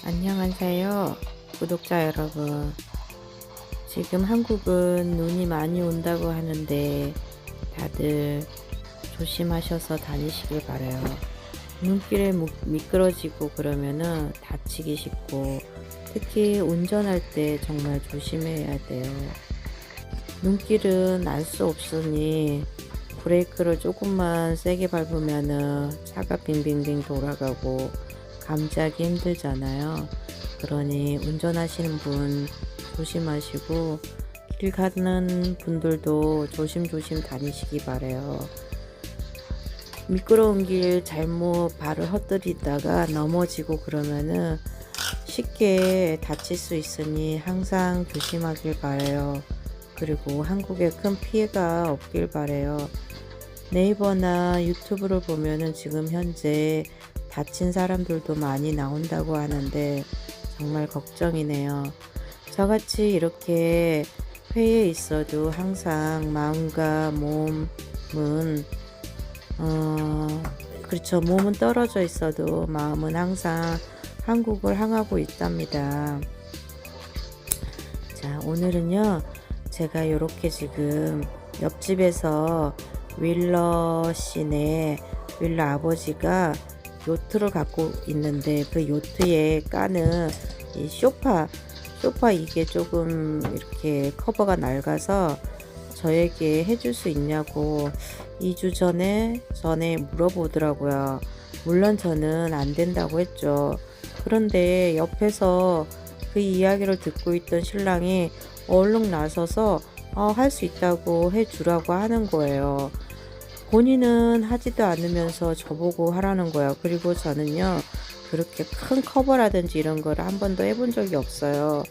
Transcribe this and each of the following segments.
안녕하세요, 구독자 여러분. 지금 한국은 눈이 많이 온다고 하는데 다들 조심하셔서 다니시길 바라요. 눈길에 미끄러지고 그러면은 다치기 쉽고, 특히 운전할 때 정말 조심해야 돼요. 눈길은 알 수 없으니 브레이크를 조금만 세게 밟으면은 차가 빙빙빙 돌아가고 감지하기 힘들잖아요. 그러니 운전하시는 분 조심하시고, 길 가는 분들도 조심조심 다니시기 바래요. 미끄러운 길 잘못 발을 헛들이다가 넘어지고 그러면은 쉽게 다칠 수 있으니 항상 조심하길 바래요. 그리고 한국에 큰 피해가 없길 바래요. 네이버나 유튜브를 보면은 지금 현재 다친 사람들도 많이 나온다고 하는데 정말 걱정이네요. 저같이 이렇게 회의에 있어도 항상 마음과 몸은 그렇죠. 몸은 떨어져 있어도 마음은 항상 한국을 향하고 있답니다. 자, 오늘은요, 제가 이렇게 지금 옆집에서 윌러 씨네 윌러 아버지가 요트를 갖고 있는데, 그 요트에 까는 이 소파 이게 조금 이렇게 커버가 낡아서 저에게 해줄 수 있냐고 2주 전에 물어보더라고요. 물론 저는 안 된다고 했죠. 그런데 옆에서 그 이야기를 듣고 있던 신랑이 얼른 나서서 할 수 있다고 해주라고 하는 거예요. 본인은 하지도 않으면서 저보고 하라는 거예요. 그리고 저는요, 그렇게 큰 커버라든지 이런 걸 한 번도 해본 적이 없어요.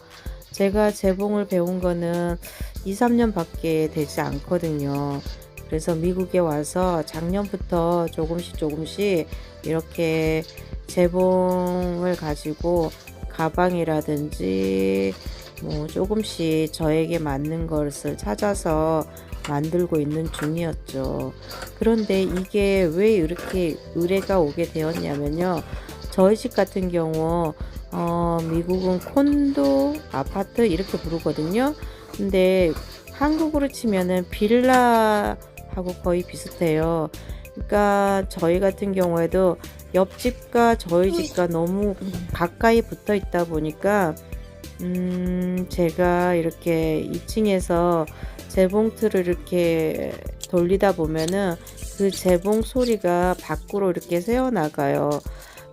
제가 재봉을 배운 거는 2, 3년 밖에 되지 않거든요. 그래서 미국에 와서 작년부터 조금씩 이렇게 재봉을 가지고 가방이라든지 뭐 조금씩 저에게 맞는 것을 찾아서 만들고 있는 중이었죠. 그런데 이게 왜 이렇게 의뢰가 오게 되었냐면요, 저희 집 같은 경우 미국은 콘도 아파트 이렇게 부르거든요. 근데 한국으로 치면은 빌라하고 거의 비슷해요. 그러니까 저희 같은 경우에도 옆집과 저희 집과 너무 가까이 붙어 있다 보니까 제가 이렇게 2층에서 재봉틀을 이렇게 돌리다 보면은 그 재봉 소리가 밖으로 이렇게 새어나가요.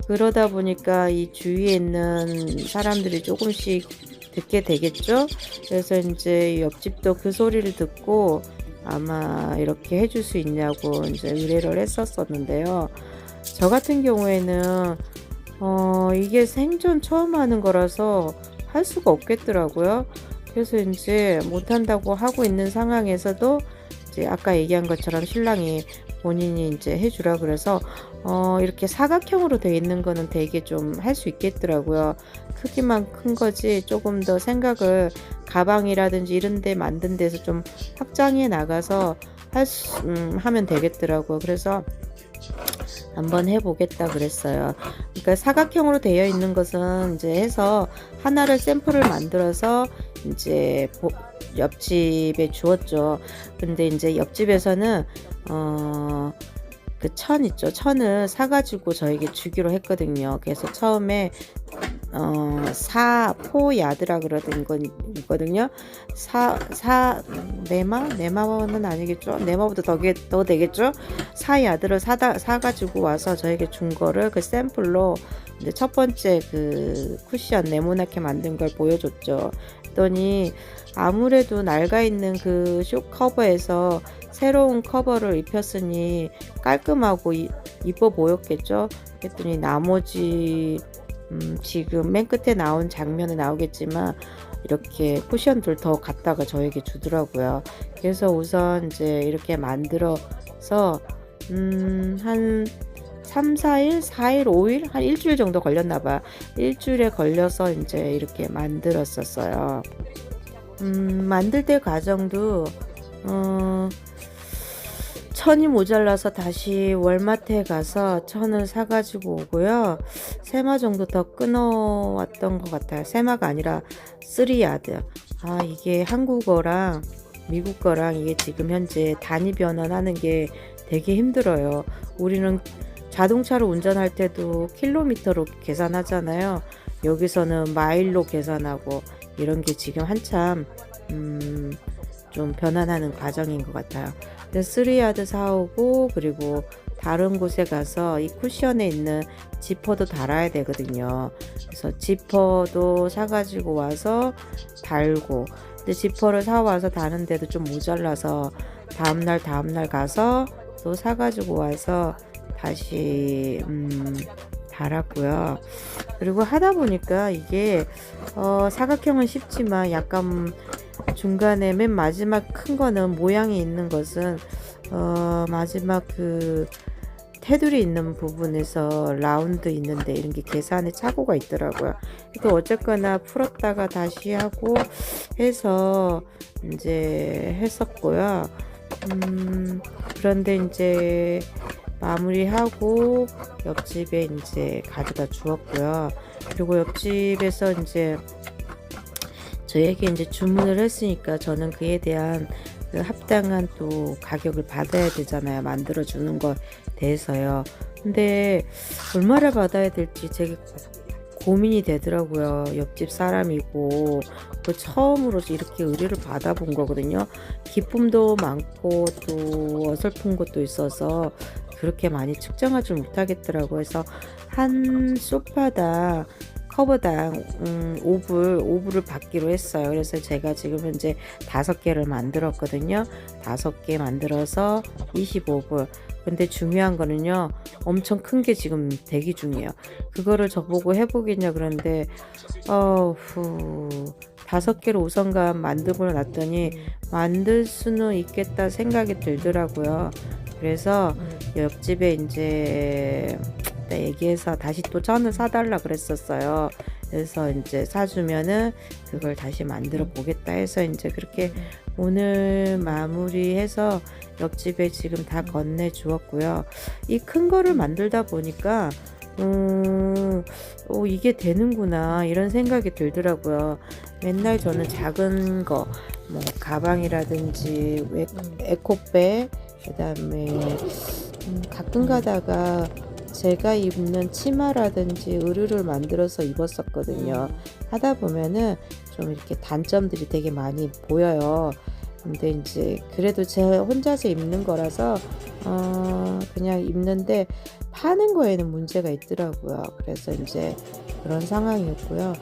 그러다 보니까 이 주위에 있는 사람들이 조금씩 듣게 되겠죠. 그래서 이제 옆집도 그 소리를 듣고 아마 이렇게 해줄 수 있냐고 이제 의뢰를 했었었는데요. 저 같은 경우에는 이게 생전 처음 하는 거라서 할 수가 없겠더라고요. 그래서 이제 못한다고 하고 있는 상황에서도 이제 아까 얘기한 것처럼 신랑이 본인이 이제 해주라 그래서 이렇게 사각형으로 되어 있는 거는 되게 좀 할 수 있겠더라고요. 크기만 큰 거지 조금 더 생각을 가방이라든지 이런 데 만든 데서 좀 확장해 나가서 하면 되겠더라고요. 그래서 한번 해보겠다 그랬어요. 그러니까 사각형으로 되어 있는 것은 이제 해서 하나를 샘플을 만들어서 이제 옆집에 주었죠. 근데 이제 옆집에서는 그 천 있죠. 천을 사가지고 저에게 주기로 했거든요. 그래서 처음에 사포야드라 그러던 건 있거든요. 네마는 아니겠죠. 네마보다 더 되겠죠. 사야드를 사가지고 와서 저에게 준 거를 그 샘플로 이제 첫 번째 그 쿠션 네모나게 만든 걸 보여줬죠. 그랬더니 아무래도 낡아 있는 그 쇼 커버에서 새로운 커버를 입혔으니 깔끔하고 이뻐 보였겠죠. 그랬더니 나머지 지금 맨 끝에 나온 장면에 나오겠지만 이렇게 쿠션들 더 갖다가 저에게 주더라고요. 그래서 우선 이제 이렇게 만들어서 한 3, 4일, 4일, 5일, 한 일주일 정도 걸렸나 봐. 일주일에 걸려서 이제 이렇게 만들었었어요. 만들 때 과정도 천이 모자라서 다시 월마트에 가서 천을 사가지고 오고요. 세마 정도 더 끊어왔던 것 같아요. 세마가 아니라 3야드. 아, 이게 한국어랑 미국 거랑 이게 지금 현재 단위 변환하는 게 되게 힘들어요. 우리는 자동차로 운전할 때도 킬로미터로 계산하잖아요. 여기서는 마일로 계산하고 이런 게 지금 한참 좀 변환하는 과정인 것 같아요. 그래서 3야드 사오고 그리고 다른 곳에 가서 이 쿠션에 있는 지퍼도 달아야 되거든요. 그래서 지퍼도 사가지고 와서 달고, 근데 지퍼를 사와서 다는데도 좀 모자라서 다음날 가서 또 사가지고 와서 다시 달았고요. 그리고 하다 보니까 이게 사각형은 쉽지만 약간 중간에 맨 마지막 큰 거는 모양이 있는 것은 마지막 그 테두리 있는 부분에서 라운드 있는데 이런 게 계산에 착오가 있더라고요. 또 어쨌거나 풀었다가 다시 하고 해서 이제 했었고요. 그런데 이제 마무리하고 옆집에 이제 가져다 주었고요. 그리고 옆집에서 이제 저에게 이제 주문을 했으니까 저는 그에 대한 그 합당한 또 가격을 받아야 되잖아요. 만들어 주는 거에 대해서요. 근데 얼마를 받아야 될지 되게 고민이 되더라고요. 옆집 사람이고 그 처음으로 이렇게 의뢰를 받아본 거거든요. 기쁨도 많고 또 어설픈 것도 있어서 그렇게 많이 측정하지 못하겠더라고요. 그래서 한 소파당 커버당 5불을 받기로 했어요. 그래서 제가 지금 현재 5개를 만들었거든요. 5개 만들어서 25불. 근데 중요한 거는요, 엄청 큰 게 지금 대기 중이에요. 그거를 저보고 해보겠냐 그런데 5개를 우선간 만들고 놨더니 만들 수는 있겠다 생각이 들더라고요. 그래서 옆집에 이제 얘기해서 다시 또 천을 사달라 그랬었어요. 그래서 이제 사주면은 그걸 다시 만들어 보겠다 해서 이제 그렇게 오늘 마무리해서 옆집에 지금 다 건네 주었고요. 이 큰 거를 만들다 보니까 이게 되는구나 이런 생각이 들더라고요. 맨날 저는 작은 거 뭐 가방이라든지 에코백 그다음에 가끔 가다가 제가 입는 치마라든지 의류를 만들어서 입었었거든요. 하다 보면은 좀 이렇게 단점들이 되게 많이 보여요. 근데 이제 그래도 제 혼자서 입는 거라서 그냥 입는데 파는 거에는 문제가 있더라고요. 그래서 이제 그런 상황이었고요.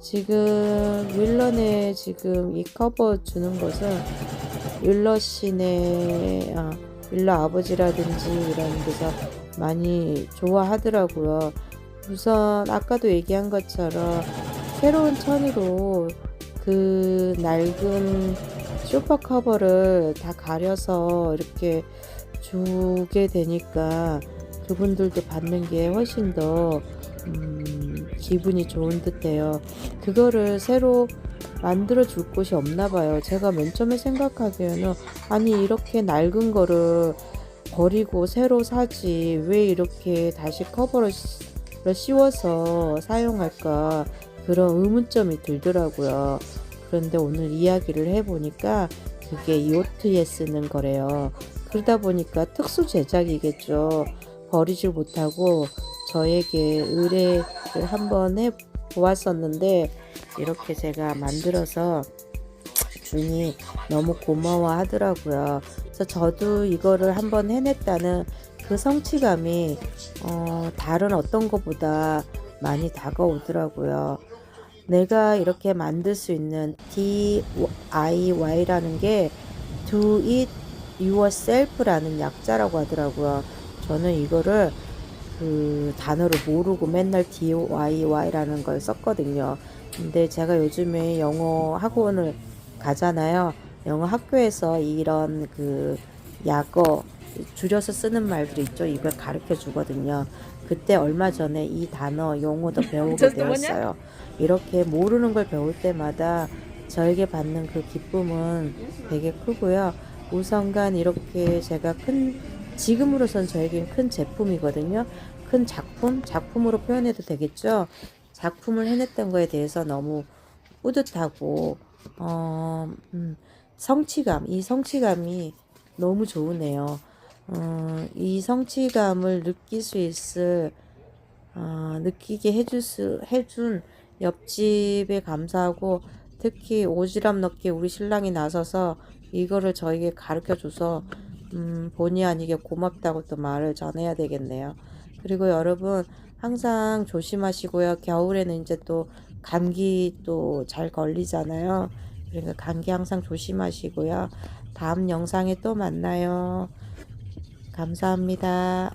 지금 윌런에 지금 이 커버 주는 것은 윌러시네 윌러 아버지라든지 이런 데서 많이 좋아하더라고요. 우선 아까도 얘기한 것처럼 새로운 천으로 그 낡은 소파 커버를 다 가려서 이렇게 주게 되니까 그분들도 받는 게 훨씬 더 기분이 좋은 듯해요. 그거를 새로 만들어 줄 곳이 없나 봐요. 제가 맨 처음에 생각하기에는 아니 이렇게 낡은 거를 버리고 새로 사지 왜 이렇게 다시 커버를 씌워서 사용할까 그런 의문점이 들더라고요. 그런데 오늘 이야기를 해보니까 그게 요트에 쓰는 거래요. 그러다 보니까 특수 제작이겠죠. 버리질 못하고 저에게 의뢰를 한번 해 보았었는데 이렇게 제가 만들어서 주니 너무 고마워 하더라고요. 그래서 저도 이거를 한번 해냈다는 그 성취감이 다른 어떤 것보다 많이 다가오더라고요. 내가 이렇게 만들 수 있는 DIY라는 게 Do It Yourself라는 약자라고 하더라고요. 저는 이거를 그 단어를 모르고 맨날 DIY라는 걸 썼거든요. 근데 제가 요즘에 영어 학원을 가잖아요. 영어 학교에서 이런 그 약어 줄여서 쓰는 말들 있죠. 이걸 가르쳐 주거든요. 그때 얼마 전에 이 단어 용어도 배우게 되었어요. 이렇게 모르는 걸 배울 때마다 저에게 받는 그 기쁨은 되게 크고요. 우선간 이렇게 제가 지금으로선 저에겐 큰 제품이거든요. 큰 작품으로 표현해도 되겠죠? 작품을 해냈던 거에 대해서 너무 뿌듯하고 어 이 성취감이 너무 좋으네요. 이 성취감을 느낄 수 있을 느끼게 해준 옆집에 감사하고, 특히 오지랖 넓게 우리 신랑이 나서서 이거를 저에게 가르쳐 줘서 본의 아니게 고맙다고 또 말을 전해야 되겠네요. 그리고 여러분 항상 조심하시고요. 겨울에는 이제 또 감기 또 잘 걸리잖아요. 그러니까 감기 항상 조심하시고요. 다음 영상에 또 만나요. 감사합니다.